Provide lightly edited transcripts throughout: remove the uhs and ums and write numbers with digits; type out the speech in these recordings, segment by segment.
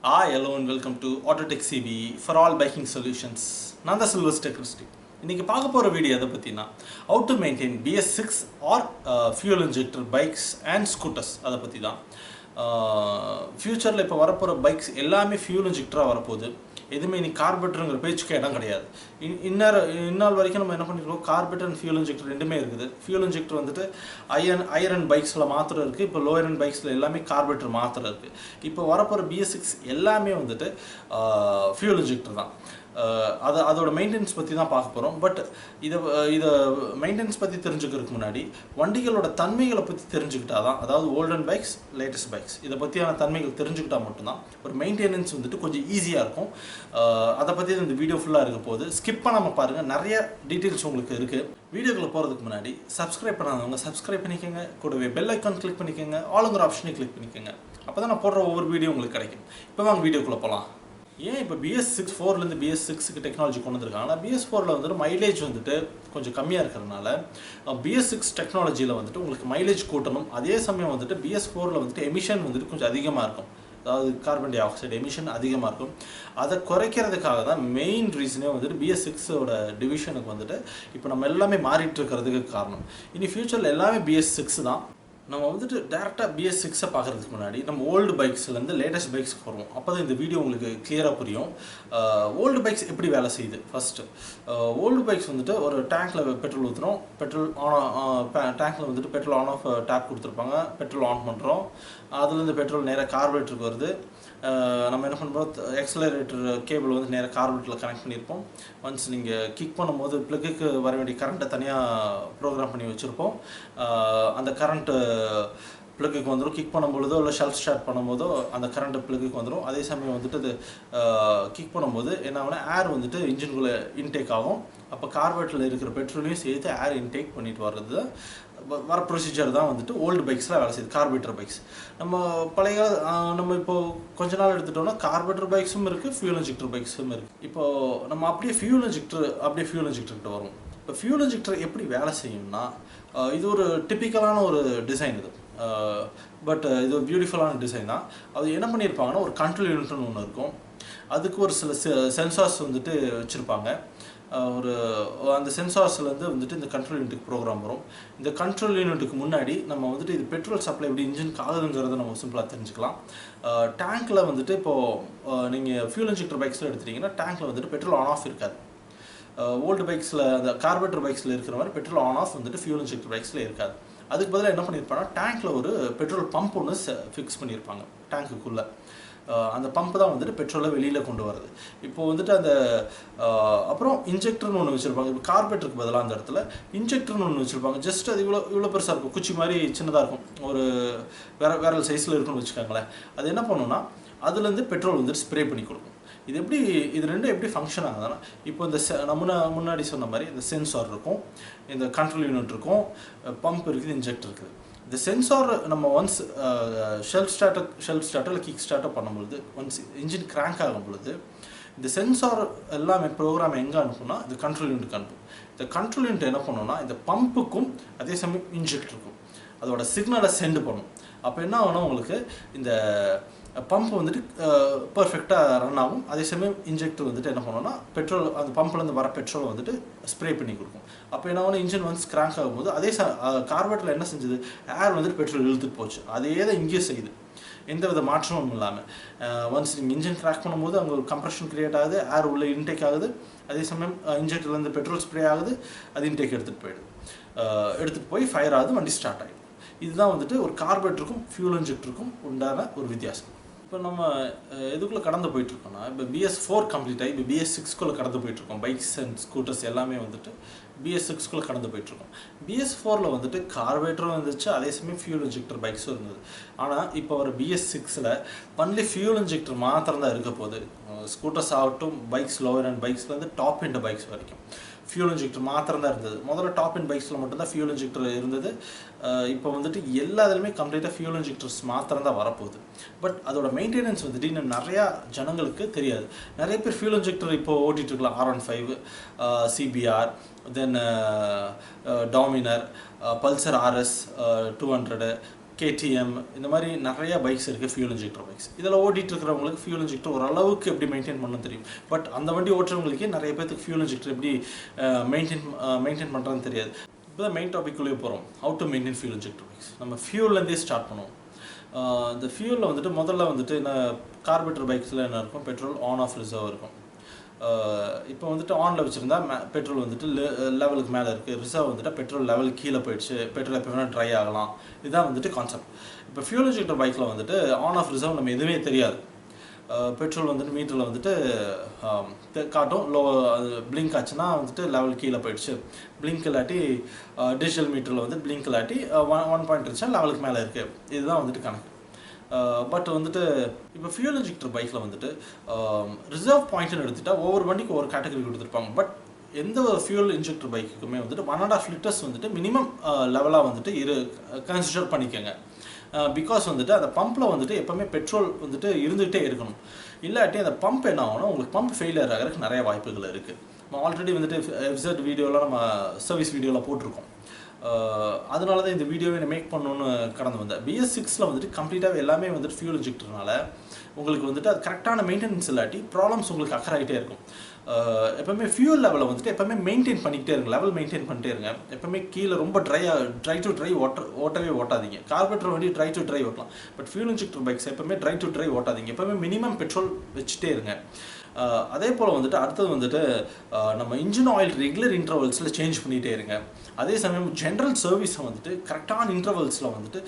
Hi, hello and welcome to Autotech CB for all biking solutions. நான் தான் S.SYLVESTARCHRISTY. இன்னைக்கு பார்க்க போற வீடியோ எதை பத்தினா how to maintain BS6 or fuel injector bikes and scooters அத பத்தி தான். ஃபியூச்சர்ல இப்ப வரப்போற பைக்ஸ் எல்லாமே fuel injector வரப்போகுது. எதுமே நீ கார்பரேட்டர்ங்கற பேச்சுக்கே இடம் கிடையாது. இன்னால் வரைக்கும் நம்ம என்ன பண்ணிருக்கோம் கார்பரேட்டர் and fuel injector ரெண்டுமே இருக்குது. fuel injector வந்துட்டு ஐரன் பைக்ஸ்ல மாத்திரம் இருக்கு. இப்போ லோ ஐரன் பைக்ஸ்ல எல்லாமே கார்பரேட்டர் மாத்திரம் இருக்கு. இப்போ வரப்போற BS6 எல்லாமே வந்துட்டு fuel injector தான். அதோட மெயின்டெனன்ஸ் பத்தி தான் பார்க்க போறோம். பட் இத மெயின்டெனன்ஸ் பத்தி தெரிஞ்சுக்கிறதுக்கு முன்னாடி வண்டிகளோட தன்மைகளை பத்தி தெரிஞ்சுக்கிட்டாதான், அதாவது ஓல்டன் பைக்ஸ், லேட்டஸ்ட் பைக்ஸ் இத பத்தியான தன்மைகள் தெரிஞ்சுக்கிட்டா மட்டும்தான் ஒரு மெயின்டெனன்ஸ் வந்துட்டு கொஞ்சம் ஈஸியா இருக்கும். அத பத்தி இந்த வீடியோ ஃபுல்லா இருக்க போகுது. ஸ்கிப் பண்ணாம பாருங்க, நிறைய டீடைல்ஸ் உங்களுக்கு இருக்கு. வீடியோக்குள்ள போறதுக்கு முன்னாடி சப்ஸ்கிரைப் பண்ணாதவங்க சப்ஸ்கிரைப் பண்ணிக்கங்க, கூடவே பெல் ஐகான் கிளிக் பண்ணிக்கங்க, ஆல்ங்கிற ஆப்ஷனை கிளிக் பண்ணிக்கங்க. அப்பதான் நான் போடுற ஒவ்வொரு வீடியோ உங்களுக்கு கிடைக்கும். இப்போ வாங்க வீடியோக்குள்ள போலாம். ஏன் இப்போ BS6 4லேருந்து BS6க்கு டெக்னாலஜி கொண்டு வந்திருக்காங்கன்னா, BS4ல வந்துட்டு மைலேஜ் வந்துட்டு கொஞ்சம் கம்மியாக இருக்கிறதுனால BS6 டெக்னாலஜியில் வந்துட்டு உங்களுக்கு மைலேஜ் கூட்டணும். அதே சமயம் வந்துட்டு BS4ல வந்துட்டு எமிஷன் வந்துட்டு கொஞ்சம் அதிகமாக இருக்கும். அதாவது கார்பன் டை ஆக்சைடு எமிஷன் அதிகமாக இருக்கும். அதை குறைக்கிறதுக்காக தான் மெயின் ரீசனே வந்துட்டு BS6ஓட டிவிஷனுக்கு வந்துட்டு இப்போ நம்ம எல்லாமே மாறிட்டு இருக்கிறதுக்கு காரணம். இனி ஃபியூச்சரில் எல்லாமே BS6 தான். நம்ம வந்துட்டு டேரெக்டாக BS6 பார்க்குறதுக்கு முன்னாடி நம்ம ஓல்டு பைக்ஸ்லேருந்து லேட்டஸ்ட் பைக்ஸ்க்கு வருவோம். அப்போ தான் இந்த வீடியோ உங்களுக்கு கிளியராக புரியும். ஓல்டு பைக்ஸ் எப்படி வேலை செய்யுது. ஃபஸ்ட்டு ஓல்டு பைக்ஸ் வந்துட்டு ஒரு டேங்க்கில் பெட்ரோல் ஊற்றுறோம். பெட்ரோல் டேங்க்கில் வந்துட்டு பெட்ரோல் ஆன் ஆஃப் டேப் கொடுத்துருப்பாங்க. பெட்ரோல் ஆன் பண்ணுறோம். அதுலேருந்து பெட்ரோல் நேராக கார்பரேட்டருக்கு வருது. நம்ம என்ன பண்ணுறோம், எக்ஸலரேட்டர் கேபிள் வந்து நேராக கார்பரேட்டரில் கனெக்ட் பண்ணியிருப்போம். ஒன்ஸ் நீங்கள் கிக் பண்ணும்போது ப்ளக்குக்கு வர வேண்டிய கரண்ட்டை தனியாக ப்ரோக்ராம் பண்ணி வச்சுருப்போம். அந்த கரண்ட்டு ப்ளக்குக்கு வந்துடும். கிக் பண்ணும்பொழுதோ இல்லை ஷெல்ஃப் ஸ்டார்ட் பண்ணும்போதோ அந்த கரண்ட்டு ப்ளக்குக்கு வந்துடும். அதே சமயம் வந்துட்டு அது கிக் பண்ணும்போது என்ன ஆகுனா ஏர் வந்துட்டு இன்ஜின்குள்ளே இன்டேக் ஆகும். அப்போ கார்பரேட்டரில் இருக்கிற பெட்ரோலையும் சேர்த்து ஏர் இன்டேக் பண்ணிட்டு வர்றது வர ப்ரொசீஜர் தான் வந்துட்டு ஓல்டு பைக்ஸில் வேலை செய்யுது, கார்பரேட்டர் பைக்ஸ். நம்ம இப்போது கொஞ்ச நாள் எடுத்துட்டோம்னா கார்பரேட்டர் பைக்ஸும் இருக்குது, ஃபியூல் இன்ஜெக்டர் பைக்ஸும் இருக்குது. இப்போது நம்ம அப்படியே ஃபியூல் இன்ஜெக்டர்கிட்ட வருவோம். இப்போ ஃபியூல் இன்ஜெக்டர் எப்படி வேலை செய்யும்னா, இது ஒரு டிப்பிக்கலான ஒரு டிசைன் இது. பட் இது ஒரு பியூட்டிஃபுல்லான டிசைன் தான். அது என்ன பண்ணியிருப்பாங்கன்னா, ஒரு கண்ட்ரோல் யூனிட்னு ஒன்று இருக்கும். அதுக்கு ஒரு சில சென்சார்ஸ் வந்துட்டு வச்சுருப்பாங்க. அந்த சென்சார்ஸ்லேருந்து வந்துட்டு இந்த கண்ட்ரோல் யூனிட்டுக்கு ப்ரோக்ராம் வரும். இந்த கண்ட்ரோல் யூனிட்டுக்கு முன்னாடி நம்ம வந்துட்டு இது பெட்ரோல் சப்ளை எப்படி இன்ஜினுக்கு ஆகுதுங்கிறத நம்ம சிம்பிளாக தெரிஞ்சுக்கலாம். டேங்க்கில் வந்துட்டு இப்போது நீங்கள் ஃபியூல் இன்ஜெக்டர் பைக்ஸில் எடுத்துட்டிங்கன்னா டேங்க்கில் வந்துட்டு பெட்ரோல் ஆன் ஆஃப் இருக்காது. ஓல்டு பைக்ஸில் அந்த கார்பரேட்டர் பைக்ஸில் இருக்கிற மாதிரி பெட்ரோல் ஆன் ஆஃப் வந்துட்டு ஃபியூல் இன்ஜெக்டர் பைக்ஸில் இருக்காது. அதுக்கு பதிலாக என்ன பண்ணியிருப்பாங்கன்னா, டேங்க்கில் ஒரு பெட்ரோல் பம்ப் ஒன்று ஃபிக்ஸ் பண்ணியிருப்பாங்க டேங்க்குள்ளே. அந்த பம்ப் தான் வந்துட்டு பெட்ரோலை வெளியில் கொண்டு வருது. இப்போ வந்துட்டு அந்த அப்புறம் இன்ஜெக்டர்னு ஒன்று வச்சுருப்பாங்க. இப்போ கார்பரேட்டருக்கு பதிலாக அந்த இடத்துல இன்ஜெக்டர்னு ஒன்று வச்சுருப்பாங்க. ஜஸ்ட் அது இவ்வளோ பெருசாக இருக்கும், குச்சி மாதிரி சின்னதாக இருக்கும், ஒரு வேற சைஸில் இருக்குன்னு வச்சுக்கோங்களேன். அது என்ன பண்ணுன்னா, அதுலேருந்து பெட்ரோல் வந்துட்டு ஸ்ப்ரே பண்ணி கொடுக்கும். இது ரெண்டும் எப்படி ஃபங்க்ஷன் ஆகுதுன்னா, இப்போ இந்த முன்னாடி சொன்ன மாதிரி இந்த சென்சார் இருக்கும், இந்த கண்ட்ரோல் யூனிட் இருக்கும், பம்ப் இருக்குது, இன்ஜெக்டர் இருக்குது. இந்த சென்சார் நம்ம ஒன்ஸ் ஷெல்ஃப் ஸ்டார்ட்டோ இல்லை கிக் ஸ்டார்ட்டோ பண்ணும்பொழுது, ஒன்ஸ் இன்ஜின் கிராங்க் ஆகும் பொழுது இந்த சென்சார் எல்லாமே ப்ரோக்ராம் எங்கே அனுப்புனா இந்த கண்ட்ரோல் யூனிட்டுக்கு அனுப்பும். இந்த கண்ட்ரோல் யூனிட் என்ன பண்ணுன்னா, இந்த பம்புக்கும் அதே சமயம் இன்ஜெக்டருக்கும் அதோட சிக்னலை சென்ட் பண்ணும். அப்போ என்ன ஆகுனா, உங்களுக்கு இந்த பம்ப் வந்துட்டு பர்ஃபெக்டாக ரன் ஆகும். அதே சமயம் இன்ஜெக்டர் வந்துட்டு என்ன பண்ணோன்னா, பெட்ரோல் அந்த பம்ப்லேருந்து வர பெட்ரோலை வந்துட்டு ஸ்ப்ரே பண்ணி கொடுக்கும். அப்போ என்ன ஆகுனா, இன்ஜின் வந்து கிராங்க் ஆகும்போது அதே கார்பரேட்டரில் என்ன செஞ்சது, ஏர் வந்துட்டு பெட்ரோல் இழுத்துட்டு போச்சு. அதே தான் இங்கேயும் செய்யுது, எந்த வித மாற்றமும் இல்லாமல். ஒன்ஸ் நீங்கள் இன்ஜின் கிராக் பண்ணும்போது அங்கே ஒரு கம்ப்ரெஷன் கிரியேட் ஆகுது, ஏர் உள்ள இன்டேக் ஆகுது. அதே சமயம் இன்ஜெக்டர்லேருந்து பெட்ரோல் ஸ்ப்ரே ஆகுது, அது இன்டேக் எடுத்துகிட்டு போய் ஃபயர் ஆகுது, வண்டி ஸ்டார்ட் ஆகிடும். இதுதான் வந்துட்டு ஒரு கார்பரேட்டருக்கும் ஃபியூல் இன்ஜெக்டருக்கும் உண்டான ஒரு வித்தியாசம். இப்போ நம்ம எதுக்குள்ளே கடந்து போயிட்டுருக்கோம்னா, இப்போ BS4 கம்ப்ளீட் ஆகி இப்போ BS6குள்ளே கடந்து போயிட்டுருக்கோம். பைக்ஸ் அண்ட் ஸ்கூட்டர்ஸ் எல்லாமே வந்துட்டு BS6குள்ளே கடந்து போயிட்டுருக்கோம். BS4ல் வந்துட்டு கார்பரேட்டரும் இருந்துச்சு, அதே சமயம் ஃபியூல் இன்ஜெக்டர் பைக்ஸும் இருந்தது. ஆனால் இப்போ ஒரு BS6ல் ஒன்லி ஃபியூல் இன்ஜெக்டர் மாத்திரம் தான் இருக்க போகுது. ஸ்கூட்டர்ஸ் ஆகட்டும், பைக்ஸ் லோவர் அண்ட் பைக்ஸ்லேருந்து டாப் எண்ட் பைக்ஸ் வரைக்கும் ஃபியூல் இன்ஜெக்டர் மாத்திரம் தான் இருந்தது. முதல்ல டாப் எண்ட் பைக்ஸில் மட்டும்தான் ஃபியூல் இன்ஜெக்டர் இருந்தது. இப்போ வந்துட்டு எல்லா இதுலையுமே கம்ப்ளீட்டாக ஃபியூல் இன்ஜெக்டர்ஸ் மாத்திரம் தான் வரப்போகுது. பட் அதோட மெயின்டெனன்ஸ் வந்துட்டு இன்னும் நிறையா ஜனங்களுக்கு தெரியாது. நிறைய பேர் ஃபியூல் இன்ஜெக்டர் இப்போ ஓட்டிகிட்டு இருக்கலாம். R15, CBR, தென் டாமினர், பல்சர் RS 200, KTM இந்த மாதிரி நிறைய பைக்ஸ் இருக்குது ஃபியூல் இன்ஜெக்டர் பைக்ஸ். இதில் ஓட்டிகிட்டு இருக்கிறவங்களுக்கு ஃபியூல் இன்ஜெக்டர் ஓரளவுக்கு எப்படி மெயின்டைன் பண்ண தெரியும். பட் அந்த வண்டி ஓட்டுறவங்களுக்கே நிறைய பேருக்கு ஃபியூல் இன்ஜெக்டர் எப்படி மெயின்டைன் பண்ணுறதுன்னு தெரியாது. இப்போ தான் மெயின் டாபிக்குள்ளேயே போகிறோம். How to maintain fuel injector bikes. நம்ம ஃபியூல்லேருந்தே ஸ்டார்ட் பண்ணுவோம். இந்த ஃபியூலில் வந்துட்டு முதல்ல வந்துட்டு என்ன கார்பரேட்டர் பைக்ஸில் என்ன இருக்கும், பெட்ரோல் ஆன் ஆஃப் ரிசர்வ் இருக்கும். இப்போ வந்துட்டு ஆனில் வச்சுருந்தா பெட்ரோல் வந்துட்டு லெவலுக்கு மேலே இருக்குது, ரிசர்வ் வந்துட்டு பெட்ரோல் லெவல் கீழே போயிடுச்சு, பெட்ரோல் எப்போ வேணால் ட்ரை ஆகலாம். இதுதான் வந்துட்டு கான்செப்ட். இப்போ ஃபியூல் இன்ஜெக்டர் பைக்கில் வந்துட்டு ஆன் ஆஃப் ரிசர்வ் நம்ம எதுவுமே தெரியாது. பெட்ரோல் வந்துட்டு மீட்டரில் வந்துட்டு காட்டும், பிளிங்க் ஆச்சுன்னா வந்துட்டு லெவல் கீழே போயிடுச்சு, பிளிங்க் இல்லாட்டி டிஜிட்டல் மீட்டரில் வந்து பிளிங்க் இல்லாட்டி 1 பாயிண்ட் இருந்துச்சுன்னா லெவலுக்கு மேலே இருக்குது. இதுதான் வந்துட்டு கணக்கு. பட் வந்துட்டு இப்போ ஃபியூல் இன்ஜெக்டர் பைக்கில் வந்துட்டு ரிசர்வ் பாயிண்ட்னு எடுத்துகிட்டா ஒவ்வொரு வண்டிக்கு ஒவ்வொரு கேட்டகரி கொடுத்துருப்பாங்க. பட் எந்த ஒரு ஃபியூல் இன்ஜெக்டர் பைக்குக்குமே வந்துட்டு 1.5 லிட்டர்ஸ் வந்துட்டு மினிமம் லெவலாக வந்துட்டு கன்சிடர் பண்ணிக்கோங்க. பிகாஸ் வந்துட்டு அந்த பம்பில் வந்துட்டு எப்போவுமே பெட்ரோல் வந்துட்டு இருந்துகிட்டே இருக்கணும். இல்லாட்டி அந்த பம்ப் என்ன ஆகணும், உங்களுக்கு பம்ப் ஃபெயிலியர் ஆகிறதுக்கு நிறைய வாய்ப்புகள் இருக்குது. நம்ம ஆல்ரெடி வந்துட்டு எஃப்செட் வீடியோலாம் நம்ம சர்வீஸ் வீடியோவில் போட்டிருக்கோம். அதனால தான் இந்த வீடியோவை மேக் பண்ணணுன்னு கடந்து வந்தேன். BS6 வந்துட்டு கம்ப்ளீட்டாக எல்லாமே வந்துட்டு ஃபியூல் இன்ஜெக்டர்னால உங்களுக்கு வந்துட்டு அது கரெக்டான மெயின்டெனன்ஸ் இல்லாட்டி ப்ராப்ளம்ஸ் உங்களுக்கு அக்கர் ஆகிட்டே இருக்கும். எப்போவுமே ஃபியூல் லெவலை வந்துட்டு எப்போவுமே மெயின்டைன் பண்ணிக்கிட்டே இருங்க, லெவல் மெயின்டைன் பண்ணிட்டே இருங்க. எப்போவுமே கீழே ரொம்ப ட்ரை டு ட்ரை ஓட்டவே ஓட்டாதீங்க. கார்பரேட்டர் வண்டி ட்ரை டு ட்ரை ஓட்டலாம், பட் ஃபியூல் இன்ஜெக்டர் பைக்ஸ் எப்போவுமே ட்ரை டு ட்ரை ஓட்டாதீங்க. எப்போவுமே மினிமம் பெட்ரோல் வச்சுட்டே இருங்க. அதே போல் வந்துட்டு அடுத்தது வந்துட்டு நம்ம இன்ஜின் ஆயில் ரெகுலர் இன்டர்வல்ஸில் சேஞ்ச் பண்ணிகிட்டே இருங்க. அதே சமயம் ஜென்ரல் சர்வீஸை வந்துட்டு கரெக்டான இன்டர்வல்ஸில் வந்துட்டு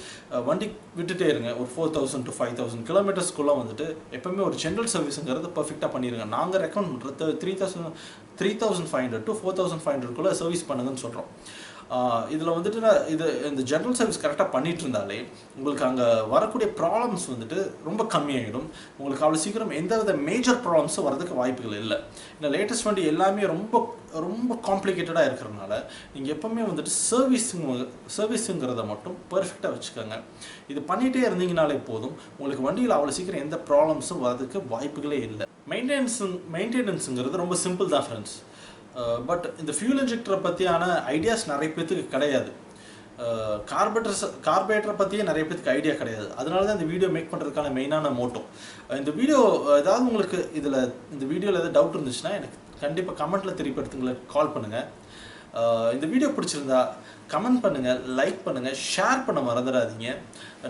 வண்டி விட்டுட்டே இருங்க. ஒரு 4000 to 5000 கிலோமீட்டர்ஸ்க்குள்ளே வந்துட்டு எப்போவுமே ஒரு ஜென்ரல் சர்வீஸுங்கிறது பர்ஃபெக்டாக பண்ணிடுங்க. நாங்கள் ரெக்கமெண்ட் பண்ணுறது 3500 to 4500 சர்வீஸ் பண்ணுங்கன்னு சொல்கிறோம். இதில் வந்துட்டு இந்த ஜென்ரல் சர்வீஸ் கரெக்டாக பண்ணிட்டு இருந்தாலே உங்களுக்கு அங்கே வரக்கூடிய ப்ராப்ளம்ஸ் வந்துட்டு ரொம்ப கம்மியாகிடும். உங்களுக்கு அவ்வளோ சீக்கிரம் எந்தவித மேஜர் ப்ராப்ளம்ஸும் வரதுக்கு வாய்ப்புகள் இல்லை. இந்த லேட்டஸ்ட் வண்டி எல்லாமே ரொம்ப ரொம்ப காம்ப்ளிகேட்டடாக இருக்கிறதுனால நீங்கள் எப்போவுமே வந்துட்டு சர்வீஸுங்கிறத மட்டும் பர்ஃபெக்டாக வச்சுக்கோங்க. இது பண்ணிகிட்டே இருந்தீங்கனாலே போதும், உங்களுக்கு வண்டியில் அவ்வளோ சீக்கிரம் எந்த ப்ராப்ளம்ஸும் வரதுக்கு வாய்ப்புகளே இல்லை. மெயின்டெனன்ஸுங்கிறது ரொம்ப சிம்பிள் தான் ஃப்ரெண்ட்ஸ். பட் இந்த ஃபியூல் இன்ஜெக்டரை பற்றியான ஐடியாஸ் நிறைய பேத்துக்கு கிடையாது. கார்பரேட்டரை பற்றியே நிறைய பேத்துக்கு ஐடியா கிடையாது. அதனால தான் இந்த வீடியோ மேக் பண்ணுறதுக்கான மெயினான மோட்டோ. இந்த வீடியோ ஏதாவது உங்களுக்கு இந்த வீடியோவில் ஏதாவது டவுட் இருந்துச்சுன்னா எனக்கு கண்டிப்பாக கமெண்ட்டில் தெரியப்படுத்துங்களை கால் பண்ணுங்கள். இந்த வீடியோ பிடிச்சிருந்தா கமெண்ட் பண்ணுங்கள், லைக் பண்ணுங்கள், ஷேர் பண்ண மறந்துடாதீங்க.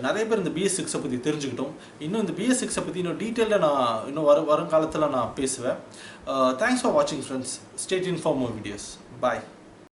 நிறைய பேர் இந்த BS6 பற்றி தெரிஞ்சுக்கிட்டோம். இன்னும் இந்த BS6 பற்றி இன்னும் டீட்டெயிலாக நான் இன்னும் வருங்காலத்தில் நான் பேசுவேன். தேங்க்ஸ் ஃபார் வாட்சிங் friends. Stay tuned for more videos. Bye.